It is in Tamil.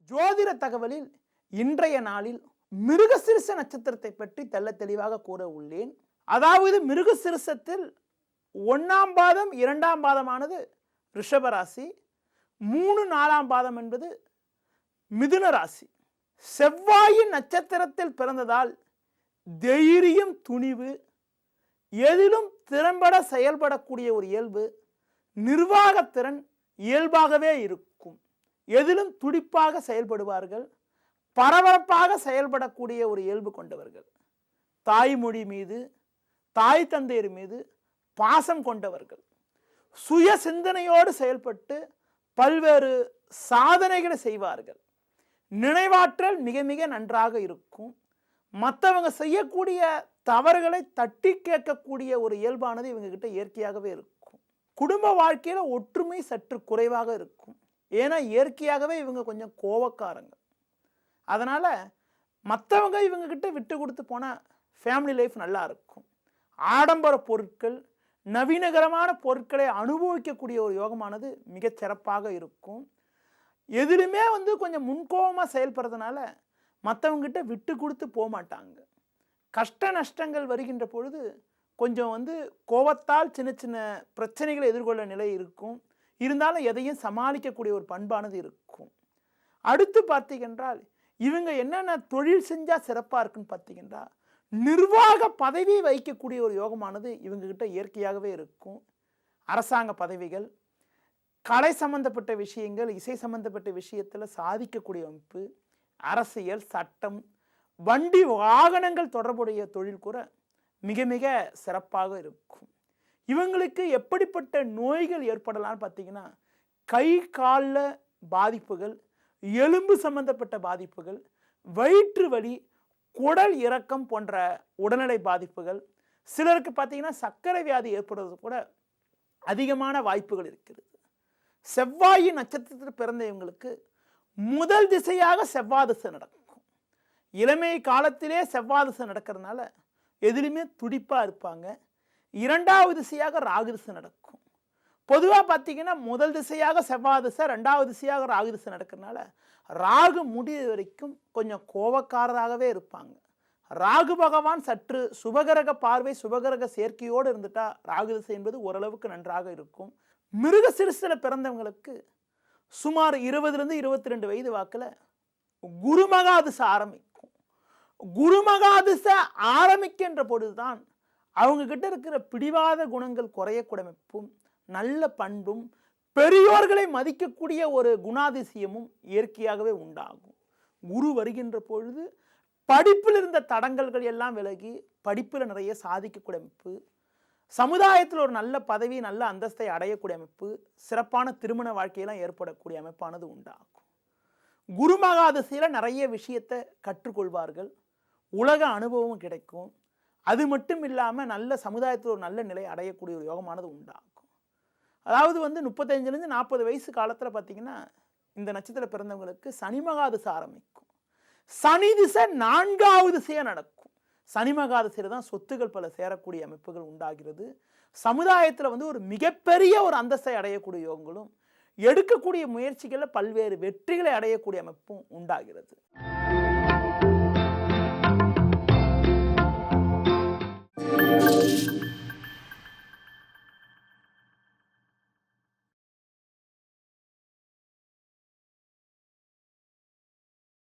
ஜோதிட தகவலில் இன்றைய நாளில் மிருகசிருஷ நட்சத்திரத்தை பற்றி தெள்ள தெளிவாக கூற உள்ளேன். அதாவது மிருகசிருஷத்தில் 1ஆம் பாதம் 2ஆம் பாதமானது ரிஷபராசி, 3, 4ஆம் பாதம் என்பது மிதுன ராசி. செவ்வாயின் நட்சத்திரத்தில் பிறந்ததால் தைரியம், துணிவு, எதிலும் திறம்பட செயல்படக்கூடிய ஒரு இயல்பு, நிர்வாகத்திறன் இயல்பாகவே இருக்கும். எதிலும் துடிப்பாக செயல்படுவார்கள், பரபரப்பாக செயல்படக்கூடிய ஒரு இயல்பு கொண்டவர்கள். தாய்மொழி மீது, தாய் தந்தையர் மீது பாசம் கொண்டவர்கள். சுய சிந்தனையோடு செயல்பட்டு பல்வேறு சாதனைகளை செய்வார்கள். நினைவாற்றல் மிக மிக நன்றாக இருக்கும். மற்றவங்க செய்யக்கூடிய தவறுகளை தட்டி கேட்கக்கூடிய ஒரு இயல்பானது இவங்க கிட்ட இயற்கையாகவே இருக்கும். குடும்ப வாழ்க்கையில ஒற்றுமை சற்று குறைவாக இருக்கும். ஏன்னா இயற்கையாகவே இவங்க கொஞ்சம் கோவக்காரங்க. அதனால மற்றவங்க இவங்க கிட்ட விட்டு கொடுத்து போனால் ஃபேமிலி லைஃப் நல்லா இருக்கும். ஆடம்பர பொருட்கள், நவீனகரமான பொருட்களை அனுபவிக்கக்கூடிய ஒரு யோகமானது மிக சிறப்பாக இருக்கும். எதிலுமே கொஞ்சம் முன்கோபமாக செயல்படுறதுனால மற்றவங்ககிட்ட விட்டு கொடுத்து போக மாட்டாங்க. கஷ்ட நஷ்டங்கள் வருகின்ற பொழுது கொஞ்சம் கோபத்தால் சின்ன சின்ன பிரச்சனைகளை எதிர்கொள்ள நிலை இருக்கும். இருந்தாலும் எதையும் சமாளிக்கக்கூடிய ஒரு பண்பானது இருக்கும். அடுத்து பார்த்தீங்கன்றால் இவங்க என்னென்ன தொழில் செஞ்சால் சிறப்பாக இருக்குன்னு பார்த்தீங்கன்னா, நிர்வாக பதவி வைக்கக்கூடிய ஒரு யோகமானது இவங்ககிட்ட இயற்கையாகவே இருக்கும். அரசாங்க பதவிகள், கலை சம்பந்தப்பட்ட விஷயங்கள், இசை சம்பந்தப்பட்ட விஷயத்தில் சாதிக்கக்கூடிய அமைப்பு, அரசியல், சட்டம், வண்டி வாகனங்கள் தொடர்புடைய தொழில் கூட மிக மிக சிறப்பாக இருக்கும். இவங்களுக்கு எப்படிப்பட்ட நோய்கள் ஏற்படலான்னு பார்த்தீங்கன்னா, கை காலில் பாதிப்புகள், எலும்பு சம்பந்தப்பட்ட பாதிப்புகள், வயிற்று வலி, குடல் இறக்கம் போன்ற உடல்நிலை பாதிப்புகள், சிலருக்கு பார்த்தீங்கன்னா சர்க்கரை வியாதி ஏற்படுறது கூட அதிகமான வாய்ப்புகள் இருக்கிறது. செவ்வாயின் நட்சத்திரத்தில் பிறந்த இவங்களுக்கு முதல் திசையாக செவ்வாய் திசை நடக்கும். இளமை காலத்திலே செவ்வாய் திசை நடக்கிறதுனால எதிலுமே துடிப்பாக இருப்பாங்க. 2வது திசையாக ராகு திசை நடக்கும். பொதுவாக பார்த்தீங்கன்னா முதல் திசையாக செவ்வாய் திசை, 2வது திசையாக ராகு திசை நடக்கிறதுனால ராகு முடிய வரைக்கும் கொஞ்சம் கோபக்காரராகவே இருப்பாங்க. ராகு பகவான் சற்று சுபகிரக பார்வை, சுபகிரக சேர்க்கையோடு இருந்துட்டா ராகு திசை என்பது ஓரளவுக்கு நன்றாக இருக்கும். மிருகசிருஷத்தில் பிறந்தவங்களுக்கு சுமார் 20லிருந்து 22 வயது வாக்கில் குருமகாதிசை ஆரம்பிக்கும். குருமகாதிசை ஆரம்பிக்கின்ற பொழுதுதான் அவங்க கிட்ட இருக்கிற பிடிவாத குணங்கள் குறையக்கூடிய அமைப்பும், நல்ல பண்பும், பெரியோர்களை மதிக்கக்கூடிய ஒரு குணாதிசயமும் இயற்கையாகவே உண்டாகும். குரு வருகின்ற பொழுது படிப்பில் இருந்த தடங்கல்கள் எல்லாம் விலகி படிப்பில் நிறைய சாதிக்கக்கூடிய அமைப்பு, சமுதாயத்தில் ஒரு நல்ல பதவி, நல்ல அந்தஸ்தை அடையக்கூடிய அமைப்பு, சிறப்பான திருமண வாழ்க்கையெல்லாம் ஏற்படக்கூடிய அமைப்பானது உண்டாகும். குருமகாதிசையில் நிறைய விஷயத்தை கற்றுக்கொள்வார்கள். உலக அனுபவம் கிடைக்கும். அது மட்டும் இல்லாமல் நல்ல சமுதாயத்தில் ஒரு நல்ல நிலை அடையக்கூடிய ஒரு யோகமானது உண்டாகும். அதாவது 35லேருந்து 40 வயசு காலத்தில் பார்த்தீங்கன்னா இந்த நட்சத்திர பிறந்தவங்களுக்கு சனி மகாதிசை ஆரம்பிக்கும். சனி திசை 4வது திசையாக நடக்கும். சனி மகாதிசையில் தான் சொத்துக்கள் பல சேரக்கூடிய அமைப்புகள் உண்டாகிறது. சமுதாயத்தில் ஒரு மிகப்பெரிய ஒரு அந்தஸ்தை அடையக்கூடிய யோகங்களும், எடுக்கக்கூடிய முயற்சிகளில் பல்வேறு வெற்றிகளை அடையக்கூடிய அமைப்பும் உண்டாகிறது.